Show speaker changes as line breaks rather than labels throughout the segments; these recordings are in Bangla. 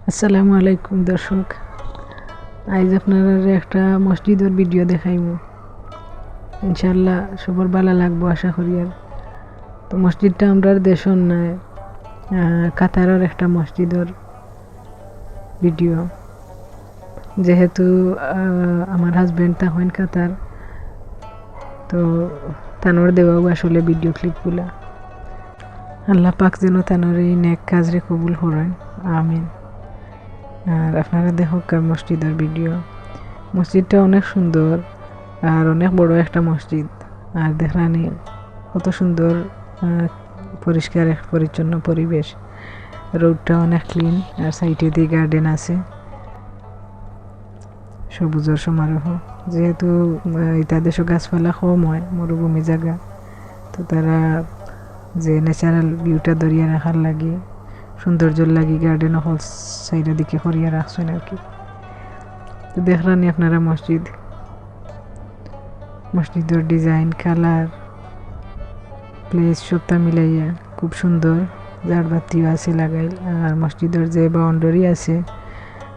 আসসালামু আলাইকুম দর্শক, আজ আপনারা একটা মসজিদের ভিডিও দেখাইব। ইনশাল্লাহ সবার ভালো লাগবো আশা করি। আর তো মসজিদটা আমরা দেশর নাই, কাতারের একটা মসজিদের ভিডিও। যেহেতু আমার হাজব্যান্ড তখন কাতার, তো তানোর দেওয়াও আসলে ভিডিও ক্লিপগুলা। আল্লাহ পাক যেন তানোর এই নেক কাজরে কবুল করেন, আমিন। আর আপনারা দেখুক মসজিদের ভিডিও। মসজিদটা অনেক সুন্দর আর অনেক বড় একটা মসজিদ। আর দেখলানি কত সুন্দর পরিষ্কার পরিচ্ছন্ন পরিবেশ। রোডটা অনেক ক্লিন আর সাইডে দিয়ে গার্ডেন আছে, সবুজের সমারোহ। যেহেতু এটা দেশে গাছপালা কম হয়, মরুভূমি জায়গা, তো তারা যে ন্যাচারাল ভিউটা ধরিয়া রাখার লাগে, সৌন্দর্যর লাগি গার্ডেন হল সাইডের দিকে করিয়া রাখছেন আর কি। তো দেখলানি আপনারা মসজিদের ডিজাইন, কালার, প্লেস সবটা মিলাইয়া খুব সুন্দর। ঝাড়বাতিও আছে লাগাইল। আর মসজিদের যে বাউন্ডারি আছে,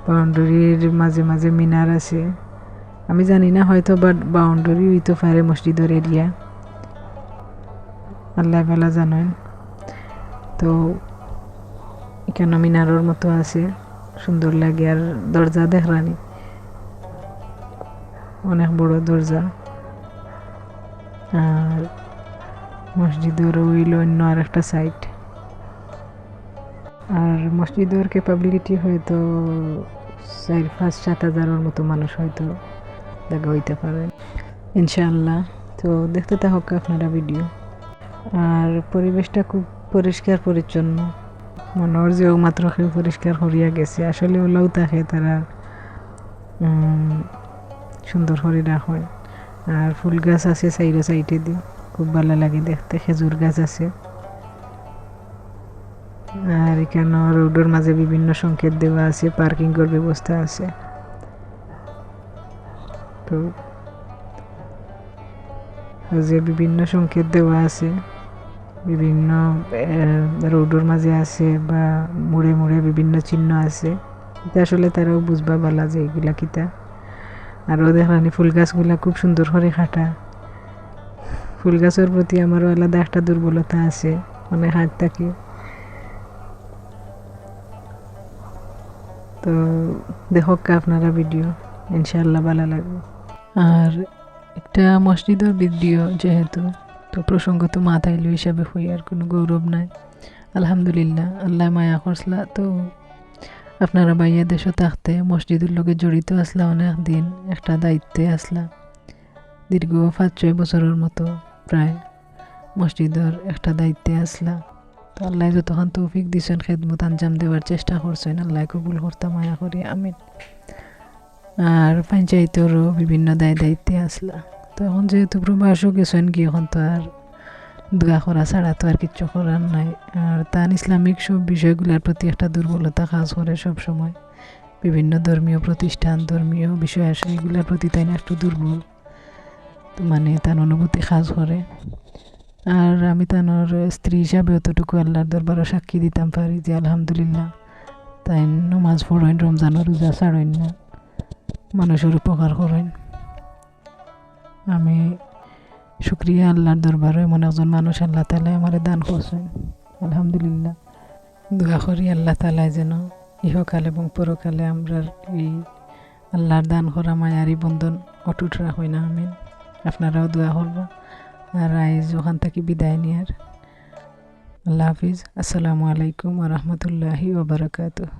বাউন্ডারির মাঝে মাঝে মিনার আছে। আমি জানি না, হয়তো বাট বাউন্ডারি হইতে পারে মসজিদের এরিয়া, আল্লাহ বেলা জানেন। তো এখানে মিনারের মতো আছে, সুন্দর লাগে। আর দরজা দেখলানি, অনেক বড় দরজা। আর মসজিদের হইল অন্য আর একটা সাইড। আর মসজিদের ক্যাপাবিলিটি হয়তো 4-5-7 হাজারের মতো মানুষ হয়তো জায়গা হইতে পারে ইনশাআল্লাহ। তো দেখতে থাকুক আপনারা ভিডিও। আর পরিবেশটা খুব পরিষ্কার পরিচ্ছন্ন, মনে হয় যে মাত্র কেউ পরিষ্কার করিয়া গেছে। আসলে ওলাও থাকে, তারা সুন্দর করে রাখেন। আর ফুল গাছ আছে সাইডে দিয়ে, খুব ভালো লাগে দেখতে। খেজুর গাছ আছে। আর এখানে রোডের মাঝে বিভিন্ন সংকেত দেওয়া আছে, পার্কিং এর ব্যবস্থা আছে। তো যে বিভিন্ন সংকেত দেওয়া আছে, বিভিন্ন রোডের মাঝে আছে বা মোড়ে মোড়ে বিভিন্ন চিহ্ন আছে। এটা আসলে তারাও বুঝবা বলা যে এগুলা কিতা। আরও দেখলানি ফুল গাছগুলা খুব সুন্দর করে কাটা। ফুল গাছের প্রতি আমারও আলাদা একটা দুর্বলতা আছে, অনেক হাত থাকি। তো দেখুক আপনারা ভিডিও, ইনশাআল্লাহ ভালো লাগবে। আর একটা মসজিদের ভিডিও যেহেতু, তো প্রসঙ্গত মাথাইল হিসাবে হই, আর কোনো গৌরব নাই। আলহামদুলিল্লাহ, আল্লাহ মায়া করসলা। তো আপনারা বাইয়া দেশে থাকতে মসজিদের লোকে জড়িত আসলা, অনেক দিন একটা দায়িত্বে আসলা, দীর্ঘ 5-6 বছরের মতো প্রায় মসজিদের একটা দায়িত্বে আসলা। তো আল্লাহ যতক্ষণ তৌফিক দিছেন খেদমত আঞ্জাম দেওয়ার চেষ্টা করছেন, আল্লাহ কবুল করতাম মায়া করি, আমিন। আর পঞ্চায়েতেরও বিভিন্ন দায়িত্বে আসলা। তো এখন যেহেতু প্রবাসও গেছেন কি, এখন তো আর দোয়া করা ছাড়া তো আর কিচ্ছু করার নাই। আর তার ইসলামিক সব বিষয়গুলোর প্রতি একটা দুর্বলতা কাজ করে সব সময়। বিভিন্ন ধর্মীয় প্রতিষ্ঠান, ধর্মীয় বিষয় আসে, এগুলোর প্রতি তাই না একটু দুর্বল, তো মানে তার অনুভূতি কাজ করে। আর আমি তার স্ত্রী হিসাবে অতটুকু আল্লাহর দরবারও সাক্ষী দিতাম পারি যে আলহামদুলিল্লাহ তাই নমাজ পড়েন, রমজানের রোজা ছাড়েন না, মানুষের উপকার করেন। আমি শুক্রিয়া আল্লাহর দরবারে, এমন একজন মানুষ আল্লাহ তালা আমার দান করছেন, আলহামদুলিল্লাহ। দোয়া করি আল্লাহ তালায় যেন ইহকাল এবং পরকালে আমরা এই আল্লাহর দান করা মায়ারি বন্ধন অটুট রাখই না, আমিন। আপনারাও দোয়া করবো। আর আইজ ওখান থেকে বিদায় নিয়ার। আল্লাহ হাফিজ। আসসালামু আলাইকুম ওয়া রাহমাতুল্লাহি ওয়া বারাকাতুহু।